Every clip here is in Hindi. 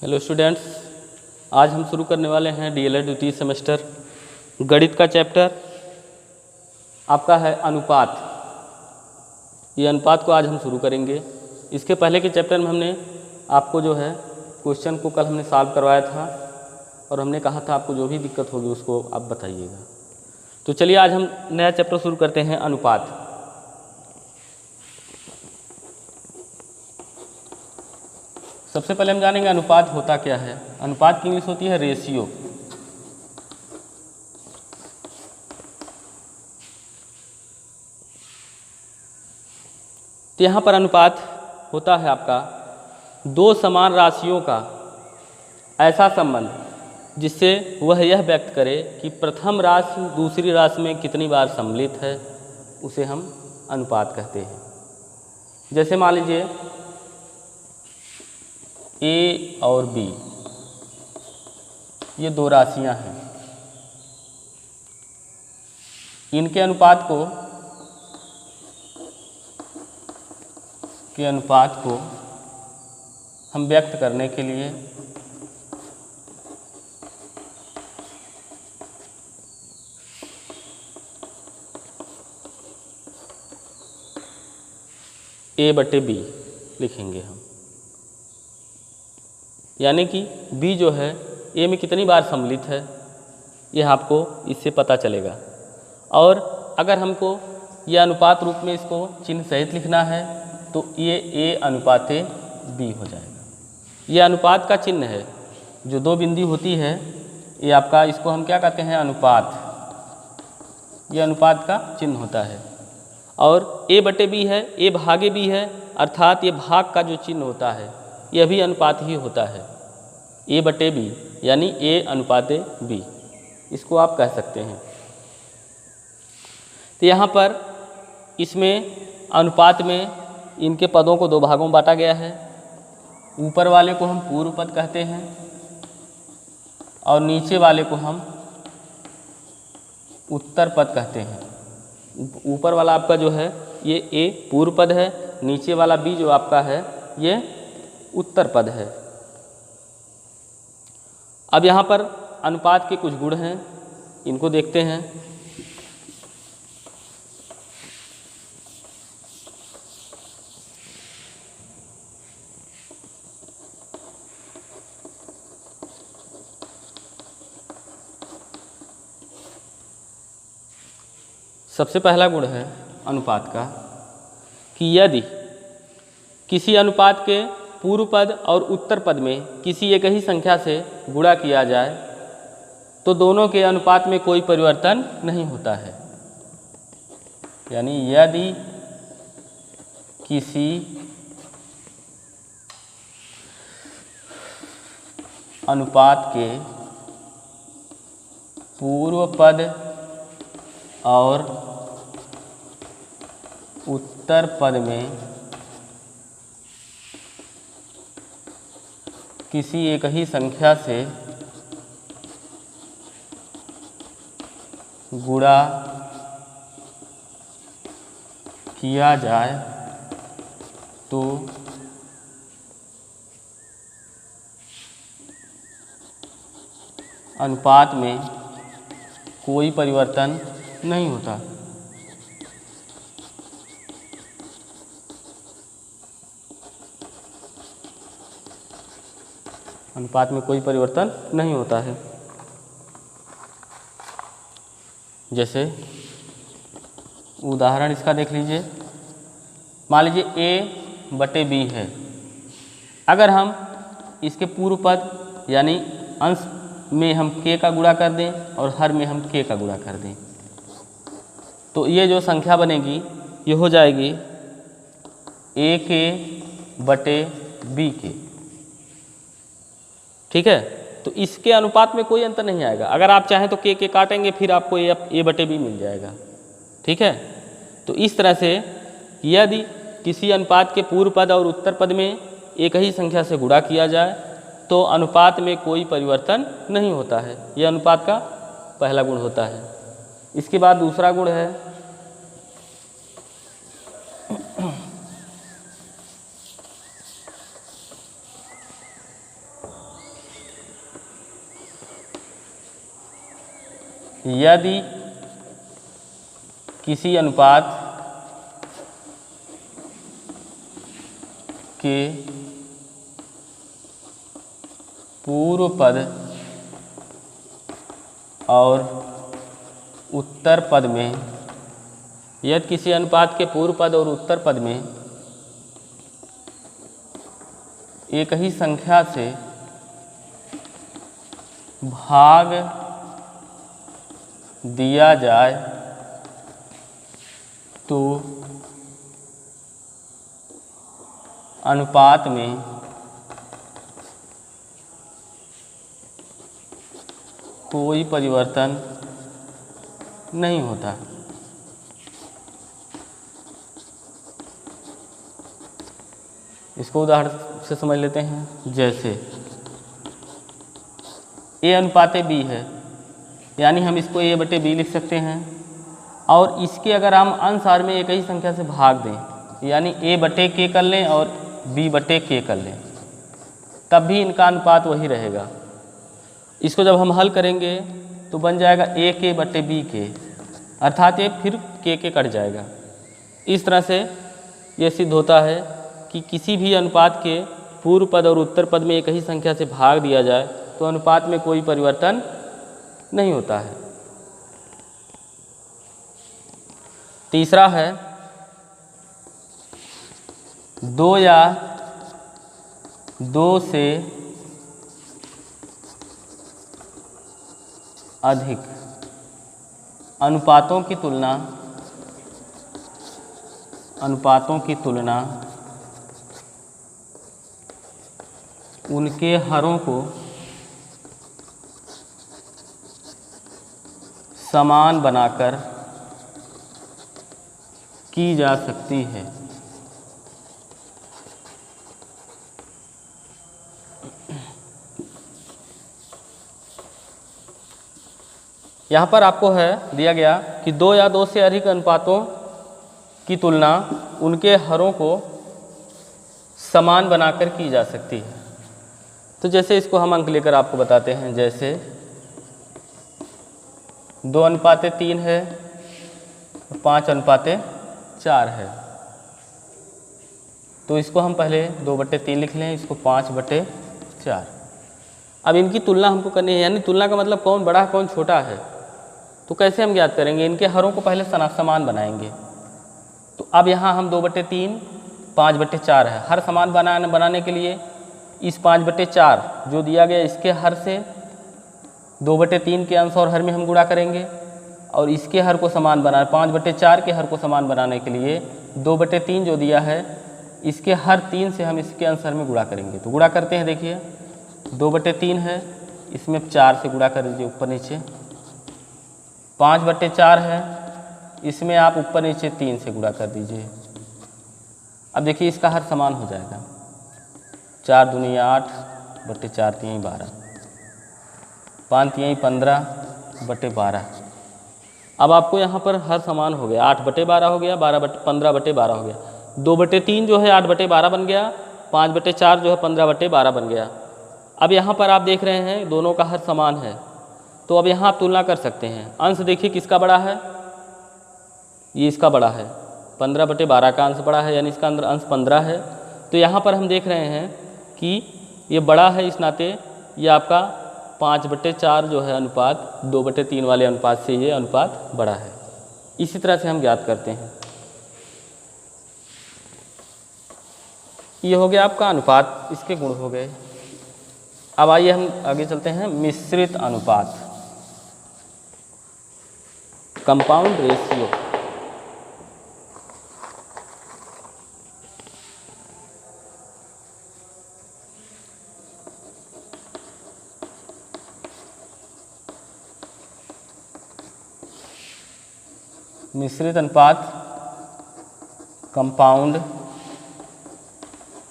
हेलो स्टूडेंट्स, आज हम शुरू करने वाले हैं डीएलएड द्वितीय सेमेस्टर गणित का चैप्टर। आपका है अनुपात। ये अनुपात को आज हम शुरू करेंगे। इसके पहले के चैप्टर में हमने आपको जो है क्वेश्चन को कल हमने सॉल्व करवाया था और हमने कहा था आपको जो भी दिक्कत होगी उसको आप बताइएगा। तो चलिए आज हम नया चैप्टर शुरू करते हैं, अनुपात। सबसे पहले हम जानेंगे अनुपात होता क्या है। अनुपात की इंग्लिश होती है रेशियो। तो यहाँ पर अनुपात होता है आपका दो समान राशियों का ऐसा संबंध जिससे वह यह व्यक्त करे कि प्रथम राशि दूसरी राशि में कितनी बार सम्मिलित है, उसे हम अनुपात कहते हैं। जैसे मान लीजिए ए और बी, ये दो राशियां हैं। इनके अनुपात को हम व्यक्त करने के लिए A/B लिखेंगे हम, यानी कि B जो है A में कितनी बार सम्मिलित है यह आपको इससे पता चलेगा। और अगर हमको यह अनुपात रूप में इसको चिन्ह सहित लिखना है तो ये A अनुपाते B हो जाएगा। यह अनुपात का चिन्ह है। जो दो बिंदु होती है ये आपका, इसको हम क्या कहते हैं, अनुपात। यह अनुपात का चिन्ह होता है। और A/B है, A/B है, अर्थात ये भाग का जो चिन्ह होता है यह भी अनुपात ही होता है। A/B यानी A अनुपाते B, इसको आप कह सकते हैं। तो यहाँ पर इसमें अनुपात में इनके पदों को दो भागों में बांटा गया है। ऊपर वाले को हम पूर्व पद कहते हैं और नीचे वाले को हम उत्तर पद कहते हैं। ऊपर वाला आपका जो है ये A पूर्व पद है, नीचे वाला B जो आपका है ये उत्तर पद है। अब यहाँ पर अनुपात के कुछ गुण हैं, इनको देखते हैं। सबसे पहला गुण है अनुपात का कि यदि किसी अनुपात के पूर्व पद और उत्तर पद में किसी एक ही संख्या से गुणा किया जाए तो दोनों के अनुपात में कोई परिवर्तन नहीं होता है। यानी यदि किसी अनुपात के पूर्व पद और उत्तर पद में किसी एक ही संख्या से गुणा किया जाए तो अनुपात में कोई परिवर्तन नहीं होता। अनुपात में कोई परिवर्तन नहीं होता है। जैसे उदाहरण इसका देख लीजिए। मान लीजिए A/B है। अगर हम इसके पूर्व पद यानी अंश में हम K का गुणा कर दें और हर में हम K का गुणा कर दें तो ये जो संख्या बनेगी ये हो जाएगी AK/B। ठीक है, तो इसके अनुपात में कोई अंतर नहीं आएगा। अगर आप चाहें तो K काटेंगे फिर आपको A/B मिल जाएगा। ठीक है, तो इस तरह से यदि किसी अनुपात के पूर्व पद और उत्तर पद में एक ही संख्या से गुणा किया जाए तो अनुपात में कोई परिवर्तन नहीं होता है। यह अनुपात का पहला गुण होता है। इसके बाद दूसरा गुण है यदि किसी अनुपात के पूर्व पद और उत्तर पद में, यदि किसी अनुपात के पूर्व पद और उत्तर पद में एक ही संख्या से भाग दिया जाए तो अनुपात में कोई परिवर्तन नहीं होता। इसको उदाहरण से समझ लेते हैं। जैसे a अनुपात b है, यानी हम इसको a बटे b लिख सकते हैं, और इसके अगर हम अनुसार में एक ही संख्या से भाग दें, यानी a बटे k कर लें और b बटे k कर लें, तब भी इनका अनुपात वही रहेगा। इसको जब हम हल करेंगे तो बन जाएगा a k बटे b k, अर्थात ये फिर k कट जाएगा। इस तरह से ये सिद्ध होता है कि किसी भी अनुपात के पूर्व पद और उत्तर पद में एक ही संख्या से भाग दिया जाए तो अनुपात में कोई परिवर्तन नहीं होता है। तीसरा है, दो या दो से अधिक अनुपातों की तुलना उनके हरों को समान बनाकर की जा सकती है। यहाँ पर आपको है दिया गया कि दो या दो से अधिक अनुपातों की तुलना उनके हरों को समान बनाकर की जा सकती है। तो जैसे इसको हम अंक लेकर आपको बताते हैं। जैसे 2:3 है, 5:4 है, तो इसको हम पहले 2/3 लिख लें, इसको 5/4। अब इनकी तुलना हमको करनी है, यानी तुलना का मतलब कौन बड़ा कौन छोटा है। तो कैसे हम ज्ञात करेंगे? इनके हरों को पहले समान बनाएंगे। तो अब यहाँ हम 2/3 5/4 है, हर समान बनाने के लिए इस 5/4 जो दिया गया इसके हर से 2/3 के अंश और हर में हम गुणा करेंगे, और इसके हर को समान बनाना 5/4 के हर को समान बनाने के लिए 2/3 जो दिया है इसके हर 3 से हम इसके अंश हर में गुणा करेंगे। तो गुणा करते हैं, देखिए 2/3 है, इसमें 4 से गुणा कर दीजिए ऊपर नीचे। 5/4 है, इसमें आप ऊपर नीचे 3 से गुणा कर दीजिए। अब देखिए इसका हर समान हो जाएगा, 4 दूनी 8 बटे 4 3 12, 5 3 15/12। अब आपको यहाँ पर हर समान हो गया, 8/12 हो गया, 15/12 हो गया। 2/3 जो है 8/12 बन गया, 5/4 जो है 15/12 बन गया। अब यहाँ पर आप देख रहे हैं दोनों का हर समान है, तो अब यहाँ आप तुलना कर सकते हैं। अंश देखिए किसका बड़ा है, ये इसका बड़ा है, 15/12 का अंश बड़ा है, यानी इसका अंदर अंश 15 है। तो यहाँ पर हम देख रहे हैं कि ये बड़ा है, इस नाते ये आपका 5/4 जो है अनुपात 2/3 वाले अनुपात से ये अनुपात बड़ा है। इसी तरह से हम ज्ञात करते हैं। ये हो गया आपका अनुपात, इसके गुण हो गए। अब आइए हम आगे चलते हैं। मिश्रित अनुपात, कंपाउंड रेशियो। मिश्रित अनुपात, कंपाउंड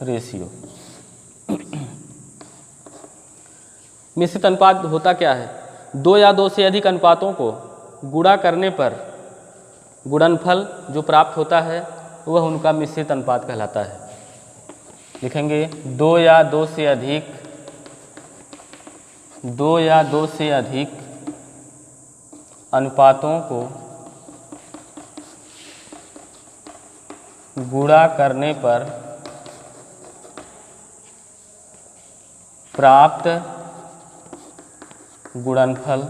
रेशियो। मिश्रित अनुपात होता क्या है? दो या दो से अधिक अनुपातों को गुणा करने पर गुणनफल जो प्राप्त होता है वह उनका मिश्रित अनुपात कहलाता है। लिखेंगे दो या दो से अधिक अनुपातों को गुणा करने पर प्राप्त गुणनफल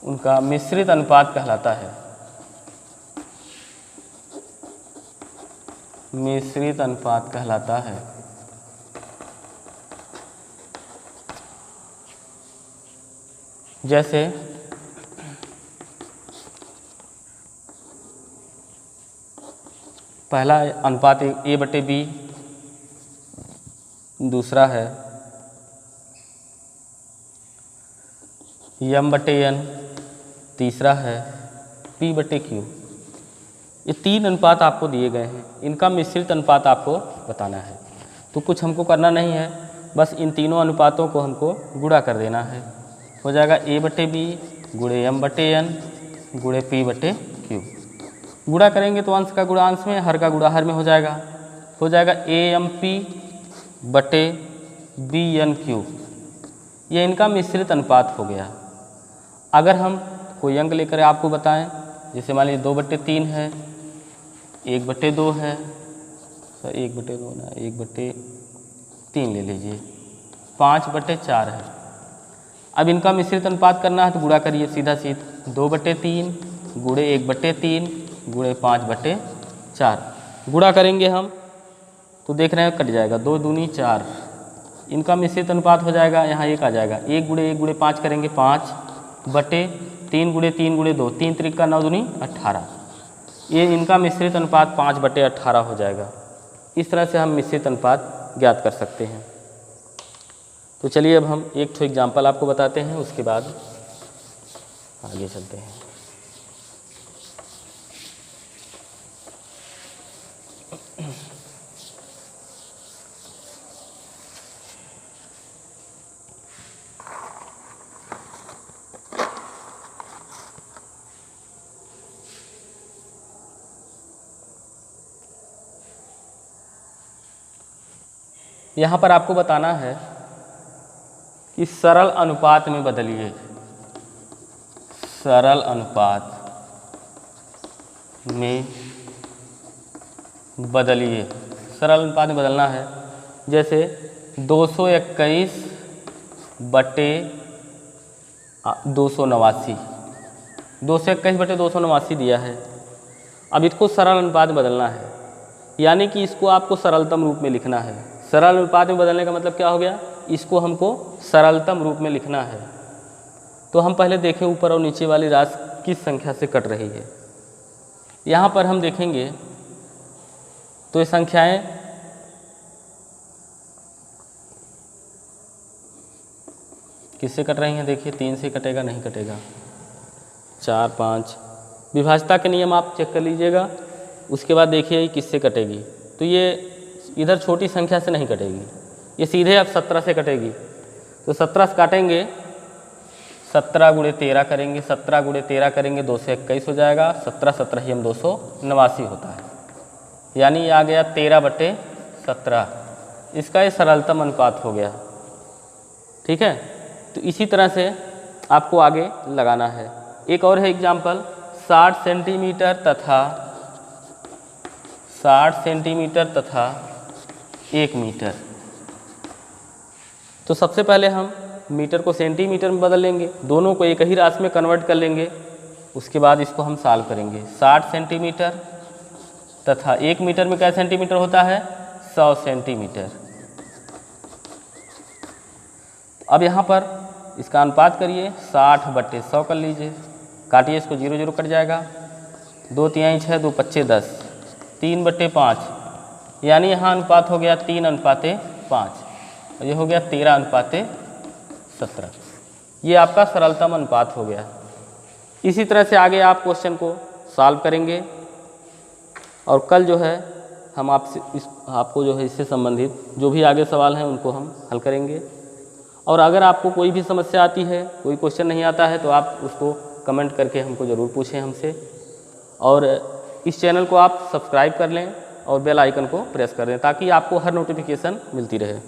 उनका मिश्रित अनुपात कहलाता है। मिश्रित अनुपात कहलाता है। जैसे पहला अनुपात A/B, दूसरा है M/N, तीसरा है P/Q। ये 3 अनुपात आपको दिए गए हैं, इनका मिश्रित अनुपात आपको बताना है। तो कुछ हमको करना नहीं है, बस इन तीनों अनुपातों को हमको गुणा कर देना है। हो जाएगा A/B गुणे M/N गुणे P/Q। गुणा करेंगे तो अंश का गुणा अंश में, हर का गुणा हर में हो जाएगा AMP/BNQ। ये इनका मिश्रित अनुपात हो गया। अगर हम कोई अंक लेकर आपको बताएं, जैसे मान लीजिए 2/3 है, 1/2 है, 1/2 ना 1/3 ले लीजिए, 5/4 है। अब इनका मिश्रित अनुपात करना है तो गुणा करिए सीधा सीधा, 2/3 गुणे 1/3 गुणे 5/4। गुणा करेंगे हम तो देख रहे हैं कट जाएगा, 2 दूनी 4। इनका मिश्रित अनुपात हो जाएगा, यहाँ 1 आ जाएगा, 1 गुणे 1 गुणे 5 करेंगे, 5/3 गुणे 3 गुणे 2, 3 त्रिक का 9 दूनी 18। ये इनका मिश्रित अनुपात 5/18 हो जाएगा। इस तरह से हम मिश्रित अनुपात ज्ञात कर सकते हैं। तो चलिए अब हम एक तो एग्जाम्पल आपको बताते हैं, उसके बाद आगे चलते हैं। यहाँ पर आपको बताना है कि सरल अनुपात में बदलिए। सरल अनुपात में बदलिए। सरल अनुपात में बदलना है, जैसे 221 बटे 289, 221 बटे 289 दिया है। अब इसको सरल अनुपात में बदलना है, यानी कि इसको आपको सरलतम रूप में लिखना है। सरल अनुपात में बदलने का मतलब क्या हो गया, इसको हमको सरलतम रूप में लिखना है। तो हम पहले देखें ऊपर और नीचे वाली राशि किस संख्या से कट रही है। यहाँ पर हम देखेंगे तो ये संख्याएं किससे कट रही हैं, देखिए 3 से कटेगा, नहीं कटेगा, 4 5। विभाज्यता के नियम आप चेक कर लीजिएगा, उसके बाद देखिए किससे कटेगी। तो ये इधर छोटी संख्या से नहीं कटेगी, ये सीधे अब 17 से कटेगी। तो 17 से काटेंगे, 17 गुणे 13 करेंगे, 17 गुणे 13 करेंगे, 221 हो जाएगा। 17 17 ही हम 289 होता है, यानी ये आ गया 13/17। इसका ये सरलतम अनुपात हो गया। ठीक है, तो इसी तरह से आपको आगे लगाना है। एक और है एग्जाम्पल, 60 सेंटीमीटर तथा 60 सेंटीमीटर तथा 1 मीटर। तो सबसे पहले हम मीटर को सेंटीमीटर में बदल लेंगे, दोनों को एक ही राशि में कन्वर्ट कर लेंगे। उसके बाद इसको हम सॉल्व करेंगे। 60 सेंटीमीटर तथा 1 मीटर में क्या सेंटीमीटर होता है, 100 सेंटीमीटर। अब यहाँ पर इसका अनुपात करिए, 60/100 कर लीजिए, काटिए इसको, 0 0 कट जाएगा, 2 3 6 2 5 10, 3/5, यानी यहाँ अनुपात हो गया 3:5, और ये हो गया 13:17। ये आपका सरलतम अनुपात हो गया। इसी तरह से आगे आप क्वेश्चन को सॉल्व करेंगे, और कल जो है हम आपको जो है इससे संबंधित जो भी आगे सवाल हैं उनको हम हल करेंगे। और अगर आपको कोई भी समस्या आती है, कोई क्वेश्चन नहीं आता है, तो आप उसको कमेंट करके हमको ज़रूर पूछें हमसे। और इस चैनल को आप सब्सक्राइब कर लें और बेल आइकन को प्रेस कर दें, ताकि आपको हर नोटिफिकेशन मिलती रहे।